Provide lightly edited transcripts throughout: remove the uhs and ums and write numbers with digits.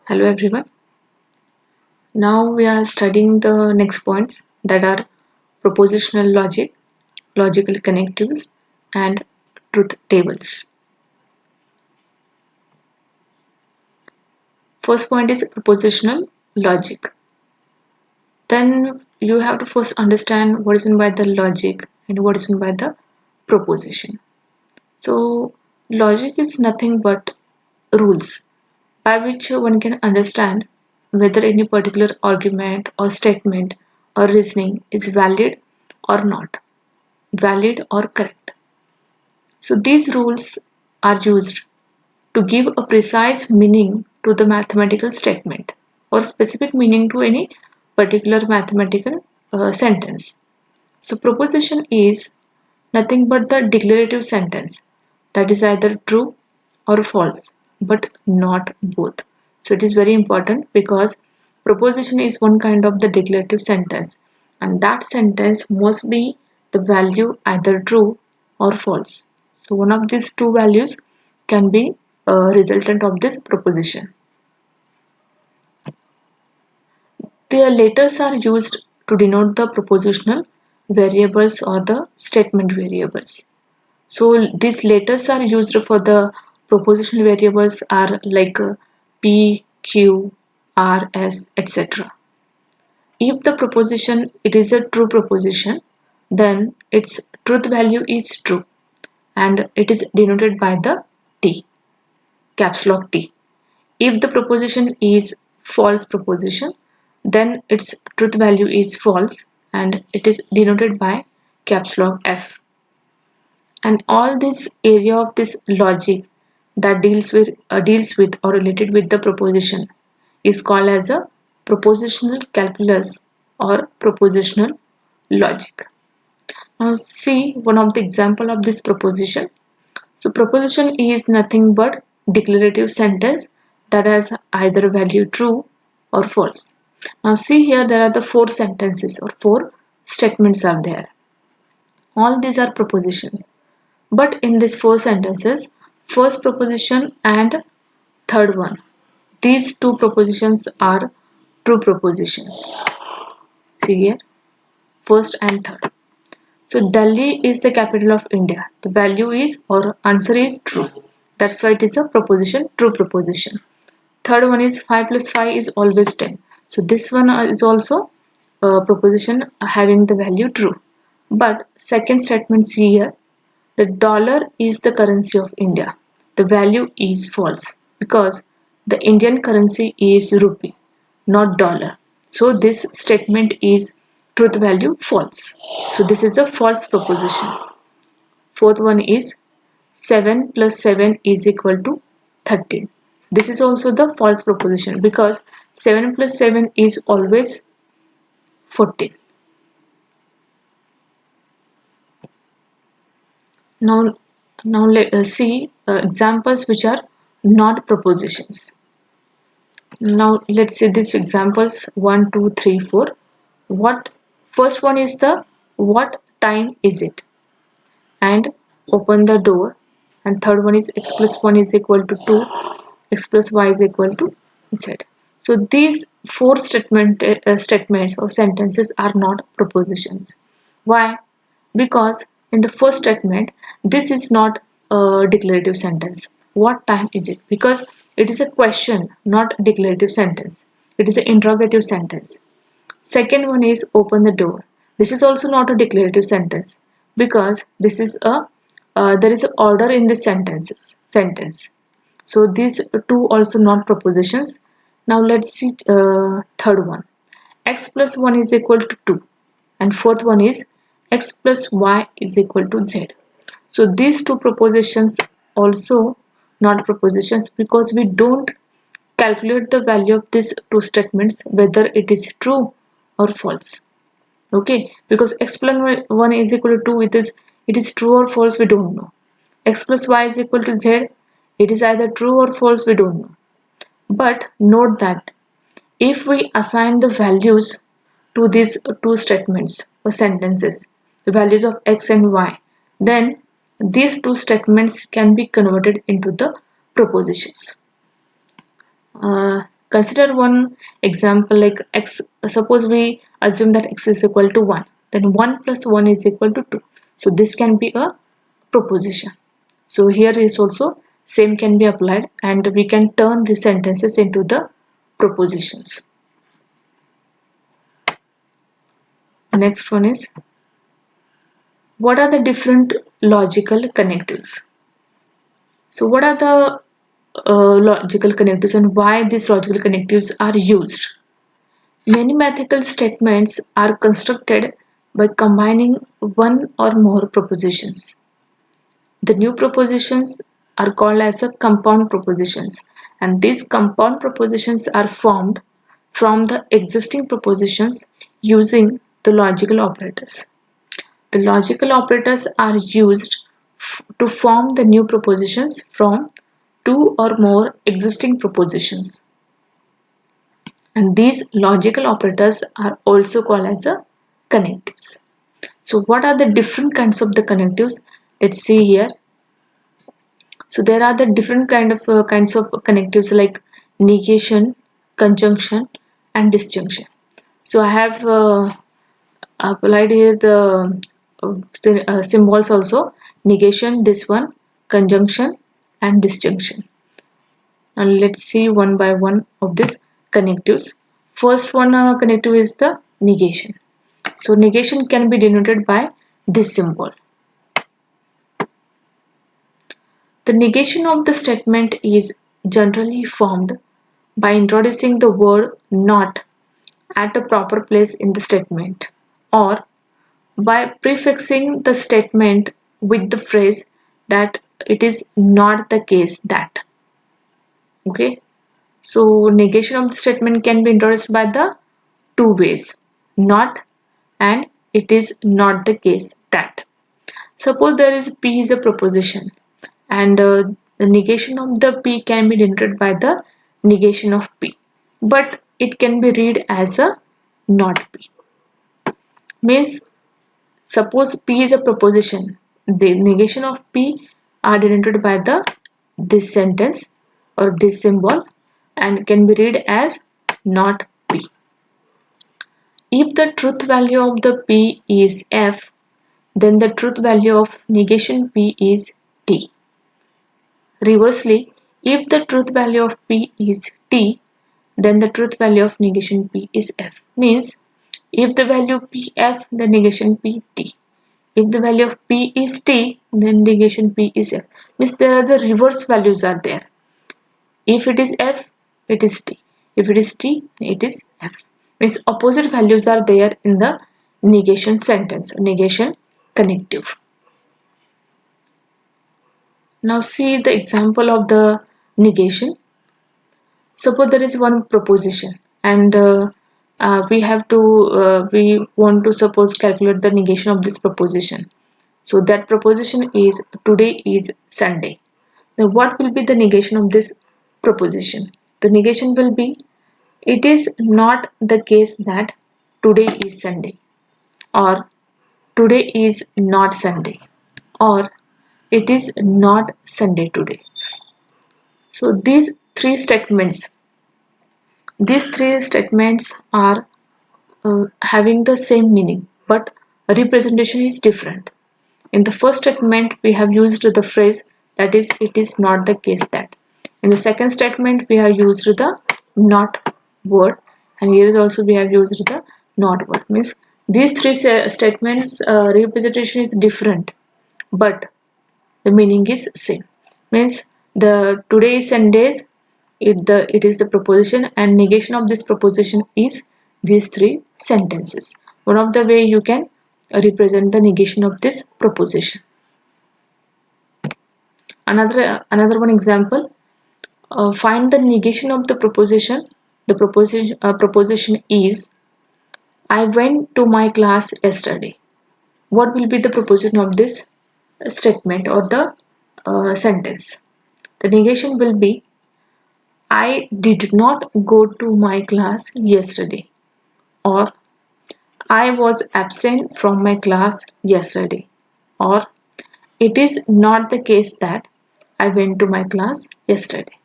Hello everyone. Now we are studying the next points that are propositional logic, logical connectives, and truth tables. First point is propositional logic. Then you have to first understand what is meant by the logic and what is meant by the proposition. So logic is nothing but rules by which one can understand whether any particular argument or statement or reasoning is valid or correct. So these rules are used to give a precise meaning to the mathematical statement or specific meaning to any particular mathematical sentence. So proposition is nothing but the declarative sentence that is either true or false, but not both. So it is very important because proposition is one kind of the declarative sentence, and that sentence must be the value either true or false. So one of these two values can be a resultant of this proposition. The letters are used to denote the propositional variables or the statement variables. So these letters are used for the propositional variables are like P, Q, R, S, etc. If the proposition it is a true proposition, then its truth value is true and it is denoted by the T, caps lock T. If the proposition is false proposition, then its truth value is false and it is denoted by caps lock F. And all this area of this logic that deals with or related with the proposition is called as a propositional calculus or propositional logic. Now see one of the example of this proposition. So proposition is nothing but declarative sentence that has either value true or false. Now see here there are the four sentences or four statements are there. All these are propositions. But in these four sentences, first proposition and third one, these two propositions are true propositions. See here, first and third. So Delhi is the capital of India. The value is or answer is true. That's why it is a proposition, true proposition. Third one is 5 plus 5 is always 10. So this one is also a proposition having the value true. But second statement see here, the dollar is the currency of India. The value is false because the Indian currency is rupee, not dollar. So this statement is truth value false. So this is a false proposition. Fourth one is 7 plus 7 is equal to 13. This is also the false proposition because 7 plus 7 is always 14. Now, now let us see examples which are not propositions. Now let's see these examples 1, 2, 3, 4. What first one is the what time is it? And open the door. And third one is x plus 1 is equal to 2, x plus y is equal to z. So these four statements or sentences are not propositions. Why? Because in the first statement, this is not a declarative sentence. What time is it? Because it is a question, not declarative sentence. It is an interrogative sentence. Second one is open the door. This is also not a declarative sentence because this is a there is an order in the sentence. So these two also not propositions. Now let's see third one. X plus 1 is equal to 2 and fourth one is x plus y is equal to z. So these two propositions also not propositions because we don't calculate the value of these two statements whether it is true or false. Okay, because x plus 1 is equal to 2, it is true or false, we don't know. X plus y is equal to z, it is either true or false, we don't know. But note that if we assign the values to these two statements or sentences, the values of x and y, then these two statements can be converted into the propositions. Consider one example like x. Suppose we assume that x is equal to 1, then 1 plus 1 is equal to 2. So this can be a proposition. So here is also same can be applied, and we can turn these sentences into the propositions. Next one is, what are the different logical connectives? So what are the logical connectives and why these logical connectives are used? Many mathematical statements are constructed by combining one or more propositions. The new propositions are called as the compound propositions, and these compound propositions are formed from the existing propositions using the logical operators. The logical operators are used to form the new propositions from two or more existing propositions. And these logical operators are also called as the connectives. So what are the different kinds of the connectives? Let's see here. So there are the different kinds of connectives like negation, conjunction, and disjunction. So I have applied here the symbols also: negation, this one, conjunction, and disjunction. And let's see one by one of these connectives. First one connective is the negation. So negation can be denoted by this symbol. The negation of the statement is generally formed by introducing the word not at the proper place in the statement, or by prefixing the statement with the phrase that it is not the case that. Okay, so negation of the statement can be introduced by the two ways: not and it is not the case that. Suppose there is P is a proposition, and the negation of the P can be denoted by the negation of P, but it can be read as a not P. Means, suppose P is a proposition, the negation of P are denoted by the this sentence or this symbol, and can be read as not P. If the truth value of the P is F, then the truth value of negation P is T. Reversely, if the truth value of P is T, then the truth value of negation P is F. Means, if the value P F, then negation P T. If the value of P is T, then negation P is F. Means there are the reverse values are there. If it is F, it is T. If it is T, it is F. Means opposite values are there in the negation sentence, negation connective. Now see the example of the negation. Suppose there is one proposition, and we want to suppose calculate the negation of this proposition. So that proposition is today is Sunday. Now what will be the negation of this proposition? The negation will be, it is not the case that today is Sunday, or today is not Sunday, or it is not Sunday today. So these three statements are having the same meaning, but representation is different. In the first statement, we have used the phrase that is, it is not the case that. In the second statement, we have used the not word, and here is also we have used the not word. Means these three statements representation is different, but the meaning is same. Means the today is Sundays, it is the proposition, and negation of this proposition is these three sentences. One of the way you can represent the negation of this proposition. Another one example. Find the negation of the proposition. The proposition is, I went to my class yesterday. What will be the proposition of this statement or the sentence? The negation will be, I did not go to my class yesterday, or I was absent from my class yesterday, or it is not the case that I went to my class yesterday.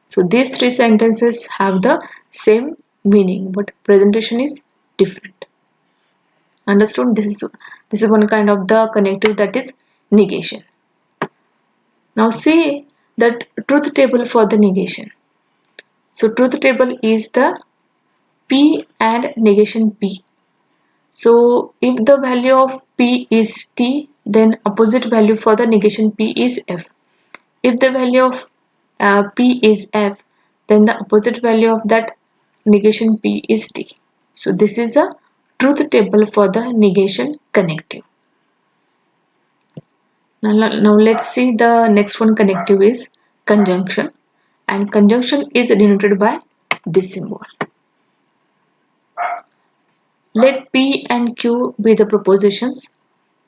So these three sentences have the same meaning, but presentation is different. Understood? This is one kind of the connective, that is negation. Now see that truth table for the negation. So truth table is the P and negation P. So if the value of P is T, then opposite value for the negation P is F. If the value of P is F, then the opposite value of that negation P is T. So this is a truth table for the negation connective. Now let's see the next one connective is conjunction, and conjunction is denoted by this symbol. Let P and Q be the propositions,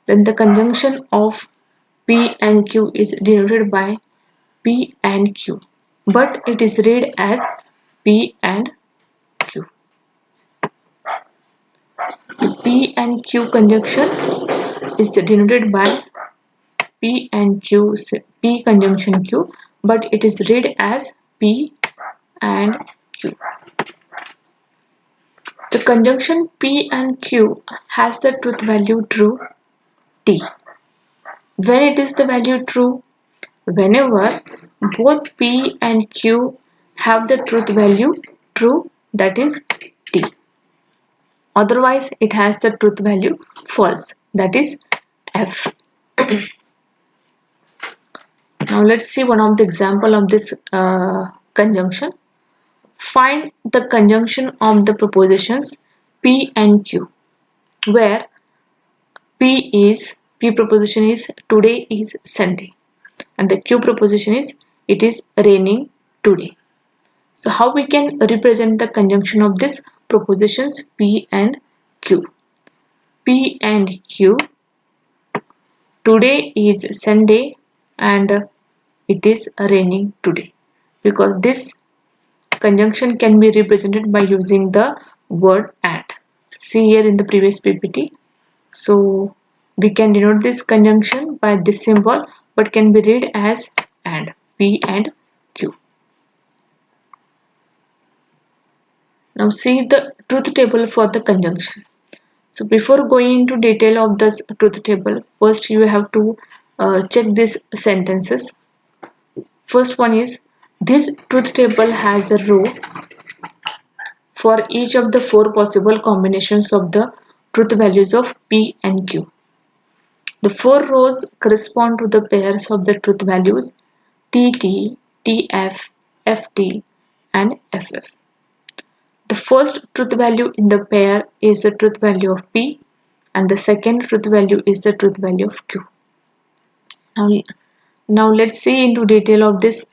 then the conjunction of P and Q is denoted by P and Q, but it is read as P and Q. The P and Q conjunction is denoted by P and Q, P conjunction Q, but it is read as P and Q. The conjunction P and Q has the truth value true T. When it is the value true, whenever both P and Q have the truth value true, that is T. Otherwise, it has the truth value false, that is F. Now let's see one of the example of this conjunction. Find the conjunction of the propositions P and Q, where P proposition is today is Sunday, and the Q proposition is it is raining today. So how we can represent the conjunction of these propositions P and Q? P and Q, today is Sunday and it is raining today, because this conjunction can be represented by using the word and. See here in the previous PPT. So we can denote this conjunction by this symbol, but can be read as and, P and Q. Now see the truth table for the conjunction. So before going into detail of this truth table, first you have to check these sentences. First one is, this truth table has a row for each of the four possible combinations of the truth values of P and Q. The four rows correspond to the pairs of the truth values TT, TF, FT and FF. The first truth value in the pair is the truth value of P, and the second truth value is the truth value of Q. Now let's see into detail of this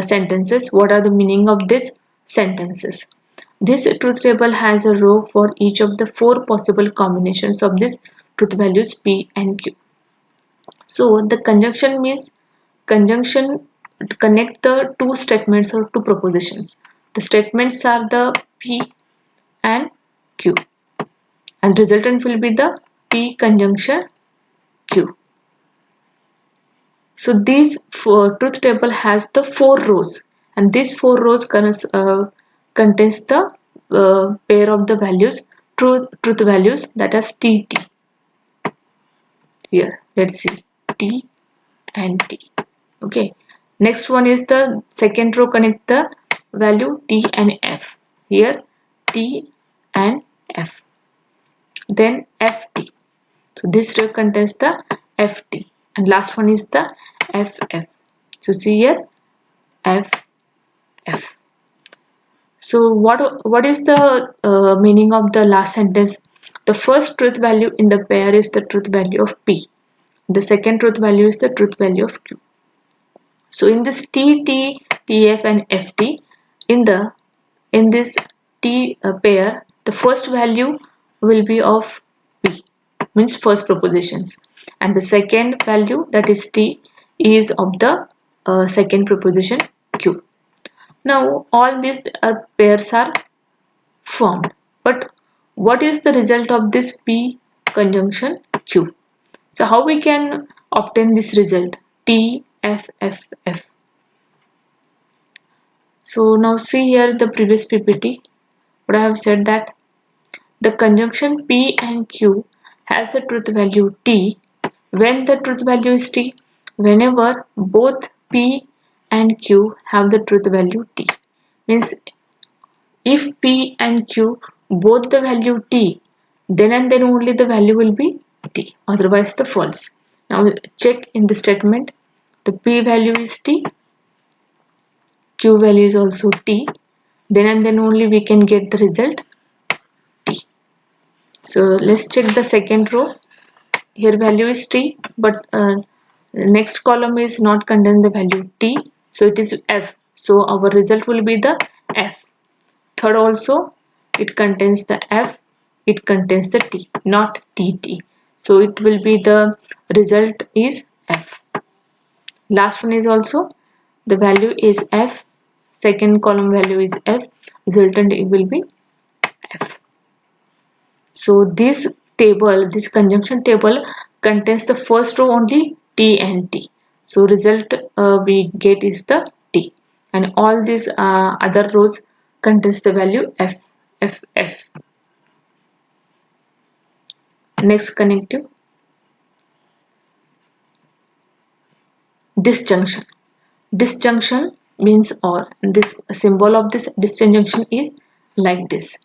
sentences. What are the meaning of these sentences? This truth table has a row for each of the four possible combinations of these truth values P and Q. So the conjunction means conjunction connect the two statements or two propositions. The statements are the P and Q, and resultant will be the P conjunction Q. So this truth table has the four rows, and these four rows contains the pair of the values, truth values, that is TT. Here let's see T and T. Okay, next one is the second row connect the value T and F. Here T and F. Then FT. So this row contains the FT, and last one is the FF. So see here FF. So what is the meaning of the last sentence? The first truth value in the pair is the truth value of P. The second truth value is the truth value of Q. So in this TT, TF and FT, in this T pair, the first value will be of P, means first propositions, and the second value, that is T, is of the second proposition Q. Now all these pairs are formed, but what is the result of this P conjunction Q? So how we can obtain this result T F F F? So now see here the previous PPT, what I have said that the conjunction P and Q has the truth value T when the truth value is T, whenever both P and Q have the truth value T. Means if P and Q both the value T, then and then only the value will be T, otherwise the false. Now check in the statement, the P value is T, Q value is also T, then and then only we can get the result T. So let's check the second row. Here value is T, but next column is not contain the value T, so it is F. So our result will be the F. Third also, it contains the F, it contains the T, not TT. So it will be the result is F. Last one is also the value is F, second column value is F, resultant it will be F. So this table, this conjunction table contains the first row only T and T. So result we get is the T, and all these other rows contains the value F, F, F. Next connective, disjunction. Disjunction means or. This symbol of this disjunction is like this.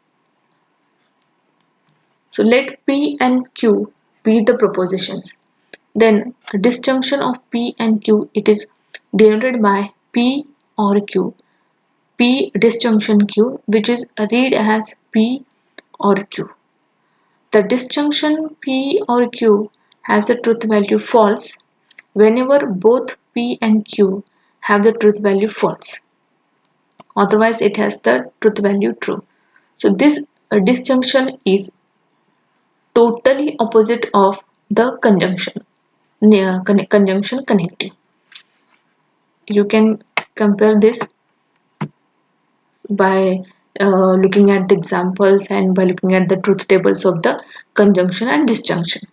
So let P and Q be the propositions. Then disjunction of P and Q, it is denoted by P or Q. P disjunction Q, which is read as P or Q. The disjunction P or Q has the truth value false whenever both P and Q have the truth value false. Otherwise, it has the truth value true. So this disjunction is totally opposite of the conjunction. Conjunction connective. You can compare this by looking at the examples and by looking at the truth tables of the conjunction and disjunction.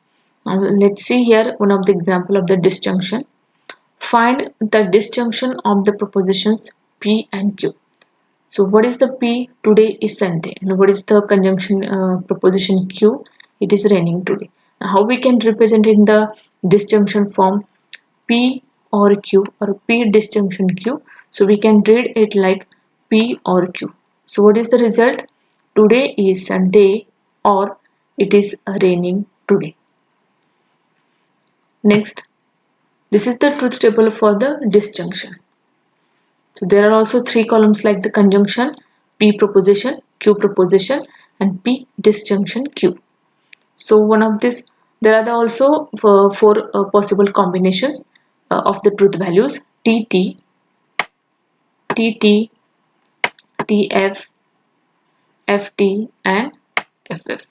Now let's see here one of the example of the disjunction. Find the disjunction of the propositions P and Q. So what is the P? Today is Sunday. And what is the conjunction proposition Q? It is raining today. Now how we can represent in the disjunction form P or Q or P disjunction Q? So we can read it like P or Q. So what is the result? Today is Sunday or it is raining today. Next, this is the truth table for the disjunction. So there are also three columns like the conjunction, P proposition, Q proposition and P disjunction Q. So one of this, there are also four possible combinations of the truth values TT, TT, TF, FT and FF.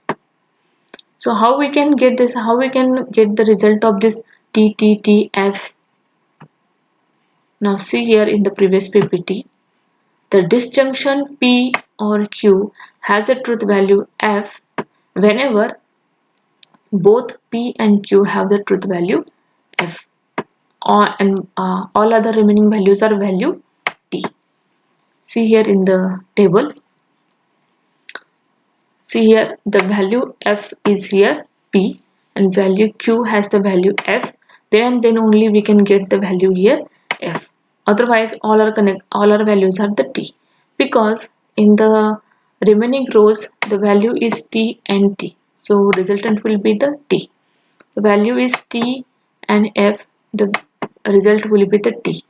So how we can get this, how we can get the result of this TTTF? Now see here in the previous PPT, the disjunction P or Q has the truth value F whenever both P and Q have the truth value F, and all other remaining values are value T. See here in the table, see here the value F is here P and value Q has the value F, then only we can get the value here F. Otherwise all our values are the T, because in the remaining rows the value is T and T, so resultant will be the T. The value is T and F, the result will be the T.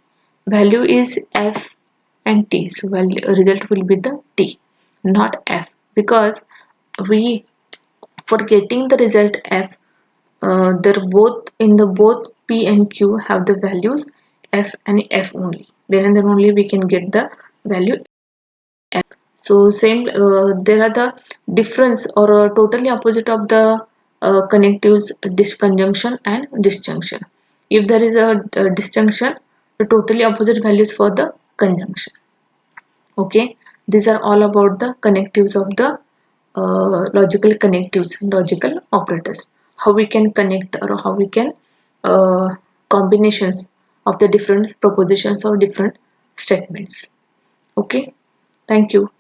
Value is F and T, so result will be the T, not F, because we, for getting the result F, they're both in the both P and Q have the values F and F only, then only we can get the value F. So same, there are the difference or totally opposite of the connectives disconjunction and disjunction. If there is a disjunction, the totally opposite values for the conjunction. Okay, these are all about the connectives of the logical connectives and logical operators. How we can connect or how we can combinations of the different propositions or different statements. Okay, thank you.